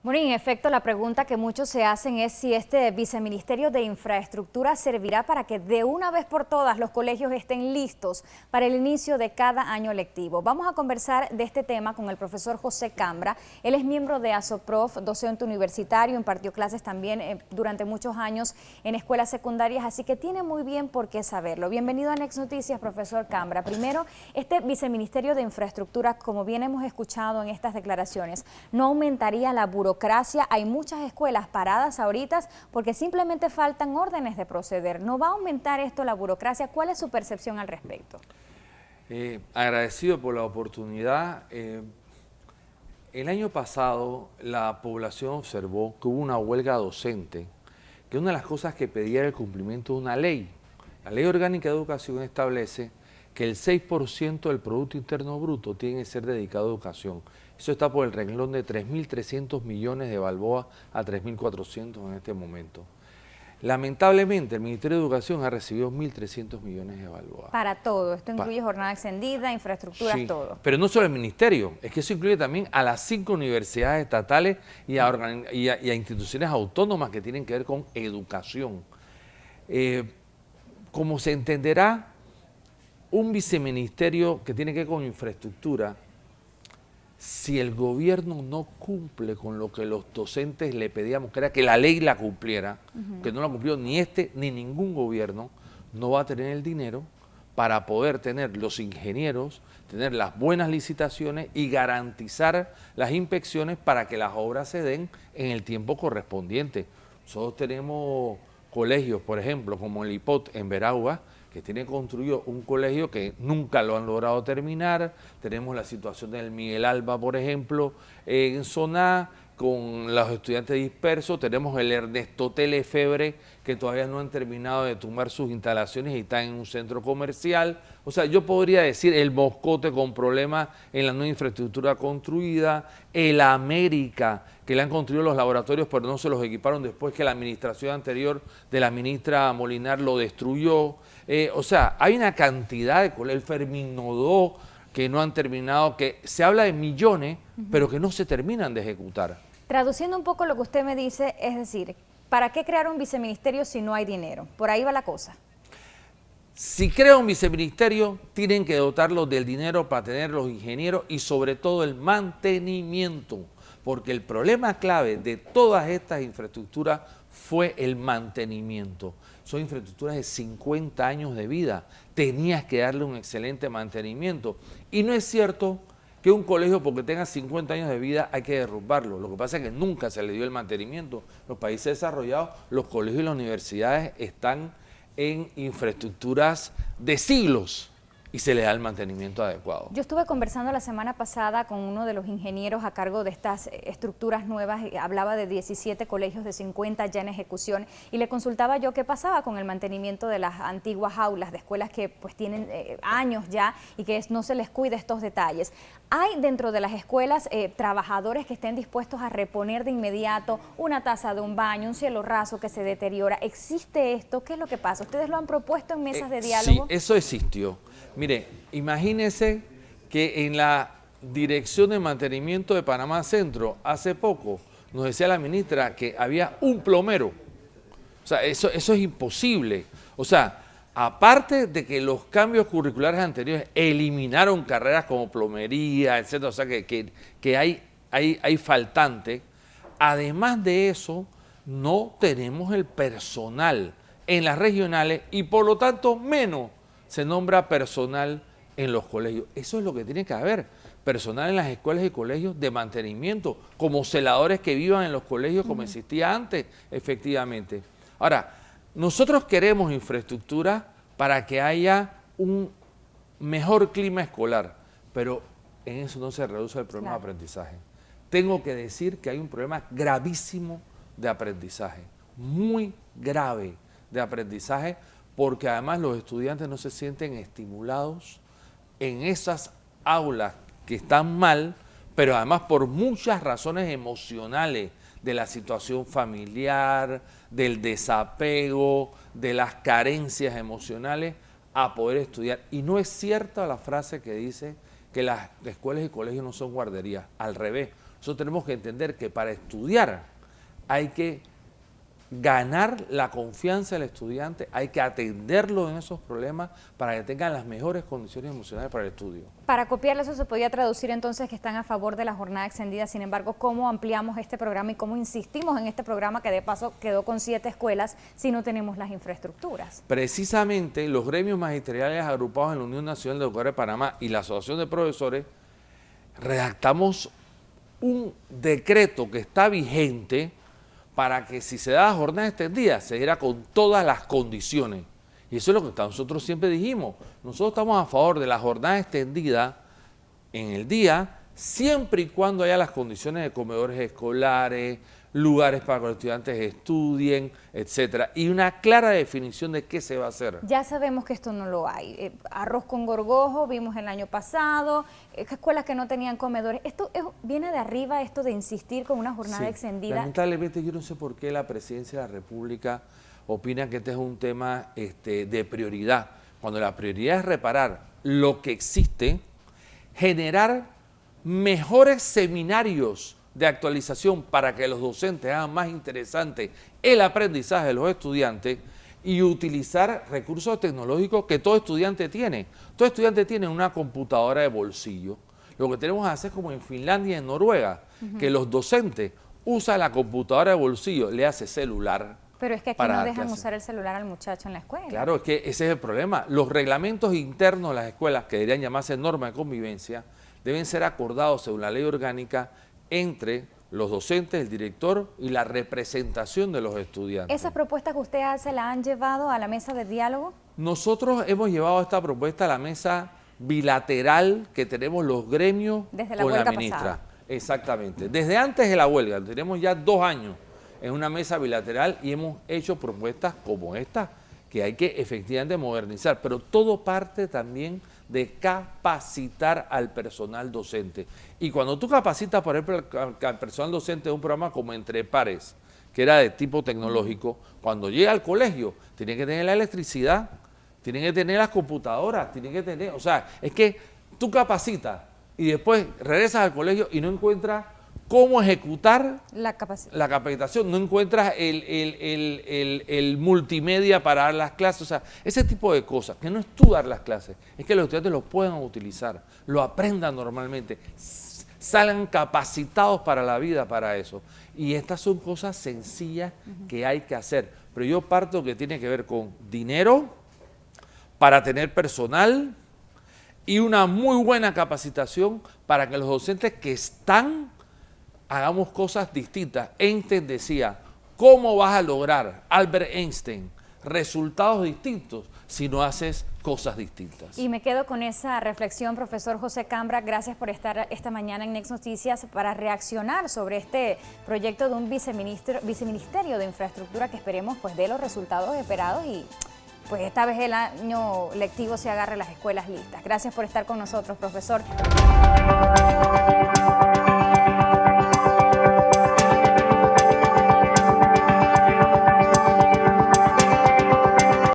Bueno, y en efecto, la pregunta que muchos se hacen es si este viceministerio de Infraestructura servirá para que de una vez por todas los colegios estén listos para el inicio de cada año lectivo. Vamos a conversar de este tema con el profesor José Cambra. Él es miembro de ASOPROF, docente universitario, impartió clases también durante muchos años en escuelas secundarias, así que tiene muy bien por qué saberlo. Bienvenido a Next Noticias, profesor Cambra. Primero, este viceministerio de Infraestructura, como bien hemos escuchado en estas declaraciones, no aumentaría la burocracia. Hay muchas escuelas paradas ahorita porque simplemente faltan órdenes de proceder. ¿No va a aumentar esto la burocracia? ¿Cuál es su percepción al respecto? Agradecido por la oportunidad. El año pasado la población observó que hubo una huelga docente, que una de las cosas que pedía era el cumplimiento de una ley. La Ley Orgánica de Educación establece que el 6% del Producto Interno Bruto tiene que ser dedicado a educación. Eso está por el renglón de 3.300 millones de balboas a 3.400 en este momento. Lamentablemente, el Ministerio de Educación ha recibido 1.300 millones de balboas. Para todo, esto incluye jornada extendida, infraestructuras, sí, todo. Pero no solo el Ministerio, es que eso incluye también a las 5 universidades estatales y a instituciones autónomas que tienen que ver con educación. Como se entenderá, un viceministerio que tiene que ver con infraestructura, si el gobierno no cumple con lo que los docentes le pedíamos, que era que la ley la cumpliera, que no la cumplió ni este ni ningún gobierno, no va a tener el dinero para poder tener los ingenieros, tener las buenas licitaciones y garantizar las inspecciones para que las obras se den en el tiempo correspondiente. Nosotros tenemos colegios, por ejemplo, como el IPOT en Veragua, que tiene construido un colegio que nunca lo han logrado terminar. Tenemos la situación del Miguel Alba, por ejemplo, en Soná, con los estudiantes dispersos. Tenemos el Ernesto Telefebre, que todavía no han terminado de tumbar sus instalaciones y están en un centro comercial. O sea, yo podría decir el Moscote con problemas en la nueva infraestructura construida, el América, que le han construido los laboratorios, pero no se los equiparon después que la administración anterior de la ministra Molinar lo destruyó. O sea, hay una cantidad de colegios, el Fermín Nodó, que no han terminado, que se habla de millones, pero que no se terminan de ejecutar. Traduciendo un poco lo que usted me dice, es decir, ¿para qué crear un viceministerio si no hay dinero? Por ahí va la cosa. Si crea un viceministerio, tienen que dotarlo del dinero para tener los ingenieros y sobre todo el mantenimiento, porque el problema clave de todas estas infraestructuras fue el mantenimiento. Son infraestructuras de 50 años de vida, tenías que darle un excelente mantenimiento. Y no es cierto que un colegio porque tenga 50 años de vida hay que derrumbarlo. Lo que pasa es que nunca se le dio el mantenimiento. Los países desarrollados, los colegios y las universidades están en infraestructuras de siglos y se le da el mantenimiento adecuado. Yo estuve conversando la semana pasada con uno de los ingenieros a cargo de estas estructuras nuevas, hablaba de 17 colegios de 50 ya en ejecución y le consultaba yo qué pasaba con el mantenimiento de las antiguas aulas de escuelas que pues tienen años ya y que no se les cuida estos detalles. ¿Hay dentro de las escuelas trabajadores que estén dispuestos a reponer de inmediato una taza de un baño, un cielo raso que se deteriora? ¿Existe esto? ¿Qué es lo que pasa? ¿Ustedes lo han propuesto en mesas de diálogo? Sí, eso existió. Mire, imagínese que en la Dirección de Mantenimiento de Panamá Centro, hace poco, nos decía la ministra que había un plomero. O sea, eso es imposible. O sea, aparte de que los cambios curriculares anteriores eliminaron carreras como plomería, etcétera, o sea, que hay faltante, además de eso, no tenemos el personal en las regionales y por lo tanto menos se nombra personal en los colegios. Eso es lo que tiene que haber, personal en las escuelas y colegios de mantenimiento, como celadores que vivan en los colegios como existía antes, efectivamente. Ahora, nosotros queremos infraestructura para que haya un mejor clima escolar, pero en eso no se reduce el problema de aprendizaje. Tengo que decir que hay un problema gravísimo de aprendizaje, muy grave de aprendizaje, porque además los estudiantes no se sienten estimulados en esas aulas que están mal, pero además por muchas razones emocionales de la situación familiar, del desapego, de las carencias emocionales, a poder estudiar. Y no es cierta la frase que dice que las escuelas y colegios no son guarderías, al revés. Nosotros tenemos que entender que para estudiar hay que ganar la confianza del estudiante, hay que atenderlo en esos problemas para que tengan las mejores condiciones emocionales para el estudio. Para copiarlo, eso se podía traducir entonces que están a favor de la jornada extendida. Sin embargo, ¿cómo ampliamos este programa y cómo insistimos en este programa que de paso quedó con 7 escuelas si no tenemos las infraestructuras? Precisamente los gremios magisteriales agrupados en la Unión Nacional de Educadores de Panamá y la Asociación de Profesores redactamos un decreto que está vigente para que si se da la jornada extendida, se diera con todas las condiciones. Y eso es lo que nosotros siempre dijimos. Nosotros estamos a favor de la jornada extendida en el día, siempre y cuando haya las condiciones de comedores escolares, lugares para que los estudiantes estudien, etcétera, y una clara definición de qué se va a hacer. Ya sabemos que esto no lo hay. Arroz con gorgojo, vimos el año pasado, escuelas que no tenían comedores. Esto viene de arriba, esto de insistir con una jornada extendida. Lamentablemente yo no sé por qué la Presidencia de la República opina que este es un tema de prioridad, cuando la prioridad es reparar lo que existe, generar mejores seminarios de actualización para que los docentes hagan más interesante el aprendizaje de los estudiantes y utilizar recursos tecnológicos que todo estudiante tiene. Todo estudiante tiene una computadora de bolsillo. Lo que tenemos que hacer como en Finlandia y en Noruega, que los docentes usan la computadora de bolsillo, le hace celular. Pero es que aquí no dejan usar el celular al muchacho en la escuela. Claro, es que ese es el problema. Los reglamentos internos de las escuelas, que deberían llamarse normas de convivencia, deben ser acordados según la ley orgánica entre los docentes, el director y la representación de los estudiantes. ¿Esas propuestas que usted hace la han llevado a la mesa de diálogo? Nosotros hemos llevado esta propuesta a la mesa bilateral que tenemos los gremios con la ministra. Pasada. Exactamente. Desde antes de la huelga, tenemos ya 2 años en una mesa bilateral y hemos hecho propuestas como esta, que hay que efectivamente modernizar, pero todo parte también de capacitar al personal docente. Y cuando tú capacitas, por ejemplo, al personal docente de un programa como Entre Pares, que era de tipo tecnológico, cuando llega al colegio, tiene que tener la electricidad, tiene que tener las computadoras, tiene que tener, o sea, es que tú capacitas y después regresas al colegio y no encuentras cómo ejecutar la capacitación, no encuentras el multimedia para dar las clases, o sea, ese tipo de cosas, que no es tú dar las clases, es que los estudiantes lo puedan utilizar, lo aprendan normalmente, salgan capacitados para la vida para eso. Y estas son cosas sencillas que hay que hacer, pero yo parto que tiene que ver con dinero para tener personal y una muy buena capacitación para que los docentes que están hagamos cosas distintas. Einstein decía, ¿cómo vas a lograr, Albert Einstein, resultados distintos si no haces cosas distintas? Y me quedo con esa reflexión, profesor José Cambra. Gracias por estar esta mañana en Next Noticias para reaccionar sobre este proyecto de un viceministerio de infraestructura que esperemos pues dé los resultados esperados y pues esta vez el año lectivo se agarre las escuelas listas. Gracias por estar con nosotros, profesor.